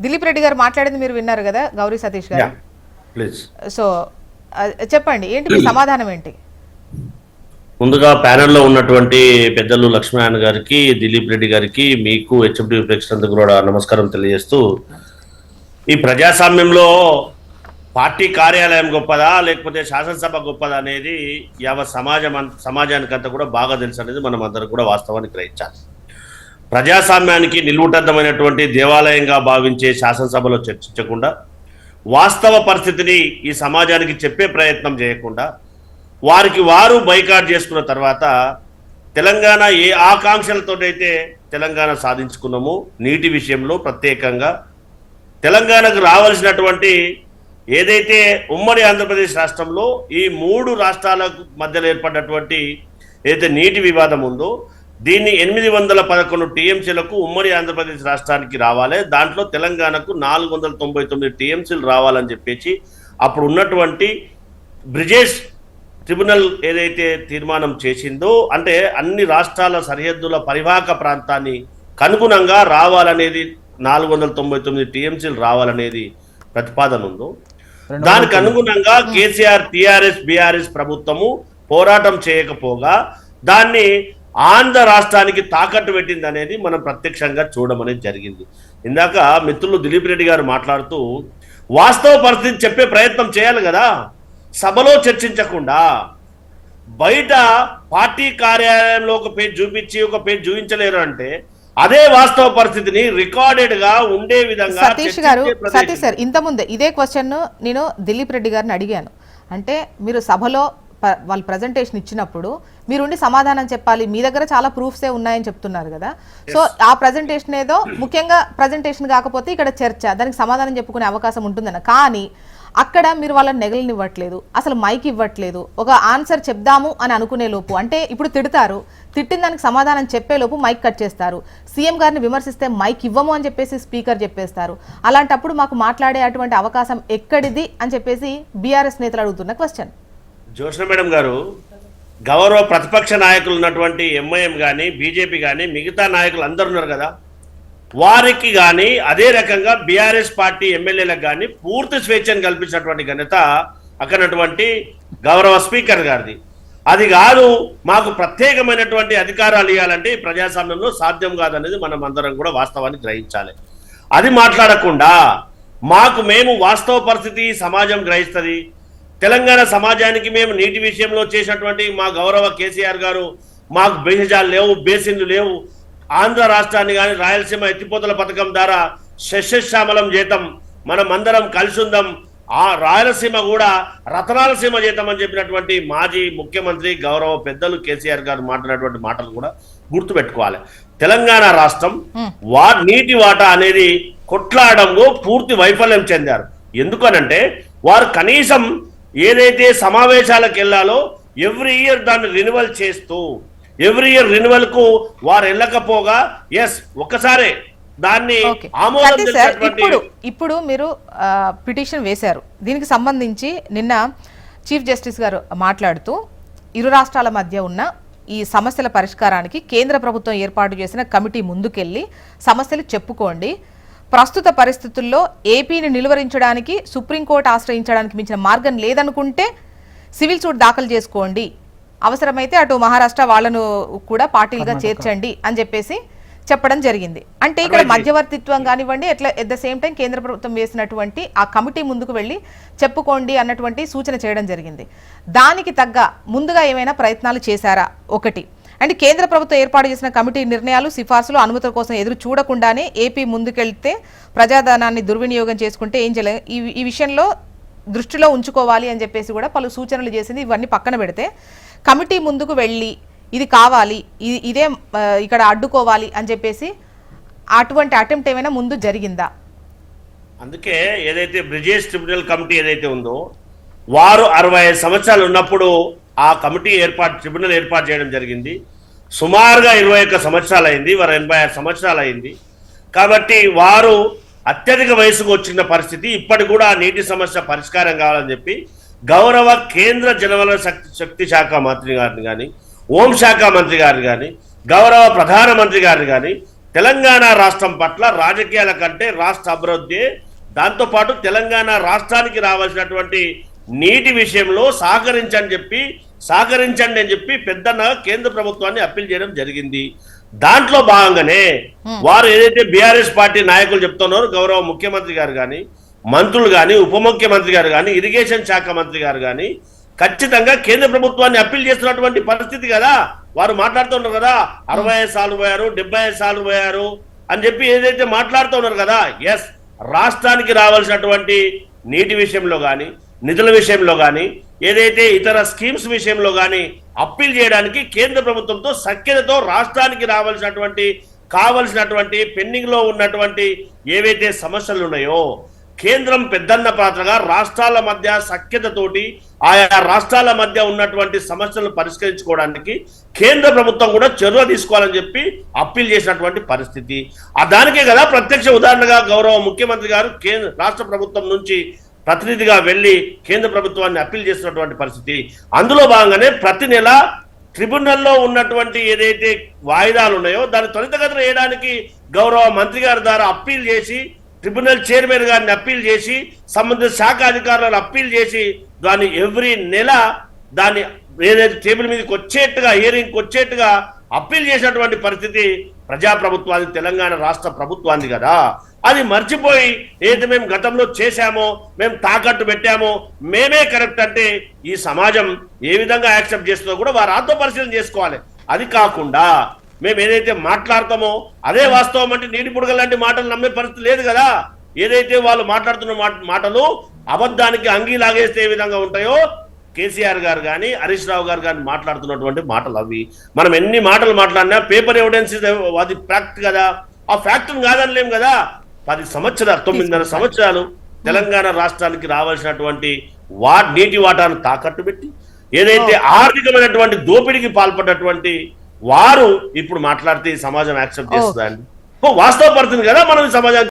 దిలీప్ రెడ్డి గారు మాట్లాడింది మీరు విన్నారు కదా గౌరీ సతీష్ గారు. ప్లీజ్. సో చెప్పండి, ఏంటి మీ సమాధానం ఏంటి? ముందుగా ప్యానెల్లో ఉన్నటువంటి పెద్దలు లక్ష్మీనారాయణ గారికి, దిలీప్ రెడ్డి గారికి, మీకు హెచ్ఎండి ప్రేక్షకులందరికీ కూడా నమస్కారం తెలియజేస్తూ, ఈ ప్రజాస్వామ్యంలో పార్టీ కార్యాలయం గొప్పదా లేకపోతే శాసనసభ గొప్పదా అనేది యావత్ సమాజానికంతా కూడా బాగా తెలుసు అనేది మనం అందరం కూడా వాస్తవాన్ని గ్రహించాలి. ప్రజాస్వామ్యానికి నిలువుటద్దమైనటువంటి దేవాలయంగా భావించే శాసనసభలో చర్చించకుండా, వాస్తవ పరిస్థితిని ఈ సమాజానికి చెప్పే ప్రయత్నం చేయకుండా వారికి వారు బైకాట్ చేసుకున్న తర్వాత తెలంగాణ ఏ ఆకాంక్షలతోటైతే తెలంగాణ సాధించుకున్నామో, నీటి విషయంలో ప్రత్యేకంగా తెలంగాణకు రావాల్సినటువంటి ఏదైతే ఉమ్మడి ఆంధ్రప్రదేశ్ రాష్ట్రంలో ఈ 3 రాష్ట్రాల మధ్యలో ఏర్పడినటువంటి ఏదైతే నీటి వివాదం ఉందో, దీన్ని 811 టీఎంసీలకు ఉమ్మడి ఆంధ్రప్రదేశ్ రాష్ట్రానికి రావాలి, దాంట్లో తెలంగాణకు 499 టీఎంసీలు రావాలని చెప్పేసి అప్పుడు ఉన్నటువంటి బ్రిజేష్ ట్రిబ్యునల్ ఏదైతే తీర్మానం చేసిందో, అంటే అన్ని రాష్ట్రాల సరిహద్దుల పరివాహక ప్రాంతాన్ని కనుగుణంగా రావాలనేది, 499 టీఎంసీలు రావాలనేది ప్రతిపాదన ఉందో, దానికి అనుగుణంగా కేసీఆర్, టీఆర్ఎస్, బీఆర్ఎస్ ప్రభుత్వము పోరాటం చేయకపోగా దాన్ని ఆంధ్ర రాష్ట్రానికి తాకట్టు పెట్టింది అనేది మనం ప్రత్యక్షంగా చూడడం అనేది జరిగింది. ఇందాక మిత్రులు దిలీప్ రెడ్డి గారు మాట్లాడుతూ వాస్తవ పరిస్థితి చెప్పే ప్రయత్నం చేయాలి కదా, సభలో చర్చించకుండా బయట పార్టీ కార్యాలయంలో ఒక పేజ్ చూపించి ఒక పేజ్ చూపించలేరు అంటే అదే వాస్తవ పరిస్థితిని రికార్డెడ్ గా ఉండే విధంగా. సతీష్ సార్, ఇంతకుముందే ఇదే క్వశ్చన్ నేను దిలీప్ రెడ్డి గారిని అడిగాను. అంటే మీరు సభలో వాళ్ళు ప్రజెంటేషన్ ఇచ్చినప్పుడు మీరుండి సమాధానం చెప్పాలి, మీ దగ్గర చాలా ప్రూఫ్సే ఉన్నాయని చెప్తున్నారు కదా. సో ఆ ప్రజెంటేషన్ ఏదో ముఖ్యంగా ప్రజెంటేషన్ కాకపోతే ఇక్కడ చర్చ, దానికి సమాధానం చెప్పుకునే అవకాశం ఉంటుందన్న. కానీ అక్కడ మీరు వాళ్ళని నెగలనివ్వట్లేదు, అసలు మైక్ ఇవ్వట్లేదు. ఒక ఆన్సర్ చెప్దాము అని అనుకునే లోపు, అంటే ఇప్పుడు తిడతారు, తిట్టిన దానికి సమాధానం చెప్పే లోపు మైక్ కట్ చేస్తారు. సీఎం గారిని విమర్శిస్తే మైక్ ఇవ్వము అని చెప్పేసి స్పీకర్ చెప్పేస్తారు. అలాంటప్పుడు మాకు మాట్లాడే అటువంటి అవకాశం ఎక్కడిది అని చెప్పేసి బీఆర్ఎస్ నేతలు అడుగుతున్న క్వశ్చన్. జోష్న మేడం గారు, గౌరవ ప్రతిపక్ష నాయకులు ఉన్నటువంటి ఎంఐఎం కానీ, బీజేపీ కానీ, మిగతా నాయకులు అందరు ఉన్నారు కదా, వారికి కానీ అదే రకంగా బీఆర్ఎస్ పార్టీ ఎమ్మెల్యేలకు కానీ పూర్తి స్వేచ్ఛను కల్పించినటువంటి ఘనత అక్కడటువంటి గౌరవ స్పీకర్ గారిది. అది కాదు, మాకు ప్రత్యేకమైనటువంటి అధికారాలు ఇవ్వాలంటే ఈ ప్రజాస్వామ్యంలో సాధ్యం కాదనేది మనం అందరం కూడా వాస్తవాన్ని గ్రహించాలి. అది మాట్లాడకుండా మేము వాస్తవ పరిస్థితి సమాజం గ్రహిస్తుంది, తెలంగాణ సమాజానికి మేము నీటి విషయంలో చేసినటువంటి మా గౌరవ కేసీఆర్ గారు, మాకు బేసిజాలు లేవు, బేసిన్లు లేవు, ఆంధ్ర రాష్ట్రాన్ని కానీ రాయలసీమ ఎత్తిపోతల పథకం ద్వారా శస్యశ్యామలం చేద్దాం, మనం అందరం కలిసి ఉందాం, ఆ రాయలసీమ కూడా రతనాలసీమ చేద్దాం అని చెప్పినటువంటి మాజీ ముఖ్యమంత్రి గౌరవ పెద్దలు కేసీఆర్ గారు మాట్లాడినటువంటి మాటలు కూడా గుర్తుపెట్టుకోవాలి. తెలంగాణ రాష్ట్రం నీటి వాటా అనేది కొట్లాడడంలో పూర్తి వైఫల్యం చెందారు. ఎందుకనంటే వారు కనీసం ఏదైతే సమావేశాలకు వెళ్ళాలో ఎవ్రీ ఇయర్ దాన్ని రెన్యువల్ చేస్తూ, ఎవ్రీ ఇయర్ రెన్యువల్ కు వారు వెళ్ళకపోగా ఒక్కసారే దాన్ని ఇప్పుడు మీరు పిటిషన్ వేశారు. దీనికి సంబంధించి నిన్న చీఫ్ జస్టిస్ గారు మాట్లాడుతూ ఇరు రాష్ట్రాల మధ్య ఉన్న ఈ సమస్యల పరిష్కారానికి కేంద్ర ప్రభుత్వం ఏర్పాటు చేసిన కమిటీ ముందుకెళ్ళి సమస్యలు చెప్పుకోండి, ప్రస్తుత పరిస్థితుల్లో ఏపీని నిలువరించడానికి సుప్రీంకోర్టు ఆశ్రయించడానికి మించిన మార్గం లేదనుకుంటే సివిల్ సూట్ దాఖలు చేసుకోండి, అవసరమైతే అటు మహారాష్ట్ర వాళ్ళను కూడా పార్టీలుగా చేర్చండి అని చెప్పేసి చెప్పడం జరిగింది. అంటే ఇక్కడ మధ్యవర్తిత్వం కానివ్వండి, ఎట్లా ఎట్ ద సేమ్ టైం కేంద్ర ప్రభుత్వం వేసినటువంటి ఆ కమిటీ ముందుకు వెళ్ళి చెప్పుకోండి అన్నటువంటి సూచన చేయడం జరిగింది. దానికి తగ్గ ముందుగా ఏమైనా ప్రయత్నాలు చేశారా? ఒకటి. అండ్ కేంద్ర ప్రభుత్వం ఏర్పాటు చేసిన కమిటీ నిర్ణయాలు, సిఫార్సులు, అనుమతుల కోసం ఎదురు చూడకుండానే ఏపీ ముందుకెళ్తే ప్రజాధనాన్ని దుర్వినియోగం చేసుకుంటే ఏం చేయలేదు, ఈ విషయంలో దృష్టిలో ఉంచుకోవాలి అని చెప్పేసి కూడా పలు సూచనలు చేసింది. ఇవన్నీ పక్కన పెడితే కమిటీ ముందుకు వెళ్ళి ఇది కావాలి, ఇదే ఇక్కడ అడ్డుకోవాలి అని చెప్పేసి అటువంటి అటెంప్ట్ ఏమైనా ముందు జరిగిందా? అందుకే ఏదైతే బ్రిజేష్ ట్రిబ్యునల్ కమిటీ ఏదైతే ఉందో, వారు 65 సంవత్సరాలు ఉన్నప్పుడు ఆ కమిటీ ట్రిబ్యునల్ ఏర్పాటు చేయడం జరిగింది. సుమారుగా 21 సంవత్సరాలు అయింది, వారు 86 సంవత్సరాలు అయింది. కాబట్టి వారు అత్యధిక వయసుకు వచ్చిన పరిస్థితి. ఇప్పటికి కూడా నీటి సమస్య పరిష్కారం కావాలని చెప్పి గౌరవ కేంద్ర జలవనరుల శక్తి శాఖ మంత్రి గారిని కానీ, హోంశాఖ మంత్రి గారిని కానీ, గౌరవ ప్రధానమంత్రి గారిని కానీ, తెలంగాణ రాష్ట్రం పట్ల రాజకీయాల కంటే రాష్ట్ర అభివృద్ధి, దాంతోపాటు తెలంగాణ రాష్ట్రానికి రావాల్సినటువంటి నీటి విషయంలో సహకరించండి అని చెప్పి పెద్దన్న కేంద్ర ప్రభుత్వాన్ని అప్పీల్ చేయడం జరిగింది. దాంట్లో భాగంగానే వారు ఏదైతే బీఆర్ఎస్ పార్టీ నాయకులు చెప్తున్నారో, గౌరవ ముఖ్యమంత్రి గారు కానీ, మంత్రులు కానీ, ఉప ముఖ్యమంత్రి గారు కానీ, ఇరిగేషన్ శాఖ మంత్రి గారు కానీ ఖచ్చితంగా కేంద్ర ప్రభుత్వాన్ని అప్పీల్ చేస్తున్నటువంటి పరిస్థితి కదా. వారు మాట్లాడుతున్నారు కదా, 65 సార్లు పోయారు, 75 సార్లు పోయారు అని చెప్పి ఏదైతే మాట్లాడుతున్నారు కదా. ఎస్, రాష్ట్రానికి రావాల్సినటువంటి నీటి విషయంలో కానీ, నిధుల విషయంలో కానీ, ఏదైతే ఇతర స్కీమ్స్ విషయంలో కానీ అప్పీల్ చేయడానికి కేంద్ర ప్రభుత్వంతో సఖ్యతతో రాష్ట్రానికి కావలసినటువంటి పెండింగ్ లో ఉన్నటువంటి ఏవైతే సమస్యలు ఉన్నాయో కేంద్రం పెద్దన్న పాత్రగా రాష్ట్రాల మధ్య సఖ్యతతోటి ఆయా రాష్ట్రాల మధ్య ఉన్నటువంటి సమస్యలను పరిష్కరించుకోవడానికి కేంద్ర ప్రభుత్వం కూడా చర్య తీసుకోవాలని చెప్పి అప్పీల్ చేసినటువంటి పరిస్థితి. దానికే కదా ప్రత్యక్ష ఉదాహరణగా గౌరవ ముఖ్యమంత్రి గారు రాష్ట్ర ప్రభుత్వం నుంచి ప్రతినిధిగా వెళ్లి కేంద్ర ప్రభుత్వాన్ని అప్పీల్ చేస్తున్నటువంటి పరిస్థితి. అందులో భాగంగానే ప్రతి నెల ట్రిబ్యునల్లో ఉన్నటువంటి ఏదైతే వాయిదాలు ఉన్నాయో దాన్ని త్వరితగతిన వేయడానికి గౌరవ మంత్రి గారి ద్వారా అప్పీల్ చేసి, ట్రిబ్యునల్ చైర్మన్ గారిని అప్పీల్ చేసి, సంబంధిత శాఖ అధికారులను అప్పీల్ చేసి దాన్ని ఎవ్రీ నెల దాన్ని ఏదైతే టేబుల్ మీదకి వచ్చేట్టుగా, హియరింగ్కి వచ్చేట్టుగా అప్పీల్ చేసినటువంటి పరిస్థితి ప్రజాప్రభుత్వాన్ని, తెలంగాణ రాష్ట్ర ప్రభుత్వాన్ని కదా. అది మర్చిపోయి ఏదైతే మేము గతంలో చేశామో, మేము తాకట్టు పెట్టామో, మేమే కరెక్ట్ అంటే ఈ సమాజం ఏ విధంగా యాక్సెప్ట్ చేస్తుందో కూడా వారు ఆత్మపరిశీలన చేసుకోవాలి. అది కాకుండా మేము ఏదైతే మాట్లాడతామో అదే వాస్తవం అంటే నీటి పుడగ లాంటి మాటలు నమ్మే పరిస్థితి లేదు కదా. ఏదైతే వాళ్ళు మాట్లాడుతున్న మాటలు అబద్ధానికి అంగీ లాగేస్తే ఏ విధంగా ఉంటాయో కేసీఆర్ గారు కానీ, హరీష్ రావు గారు కానీ మాట్లాడుతున్నటువంటి మాటలు అవి. మనం ఎన్ని మాటలు మాట్లాడినా పేపర్ ఎవిడెన్స్ అది ఫ్యాక్ట్ కదా. ఆ ఫ్యాక్ట్ని కాదనలేం కదా. 10 సంవత్సరాలు, 9.5 సంవత్సరాలు తెలంగాణ రాష్ట్రానికి రావాల్సినటువంటి నీటి వాటాను తాకట్టు పెట్టి ఏదైతే ఆర్థికమైనటువంటి దోపిడీకి పాల్పడ్డటువంటి వారు ఇప్పుడు మాట్లాడితే ఈ సమాజం యాక్సెప్ట్ చేస్తుందండి. వాస్తవ పరిస్థితి కదా మనం ఈ సమాజానికి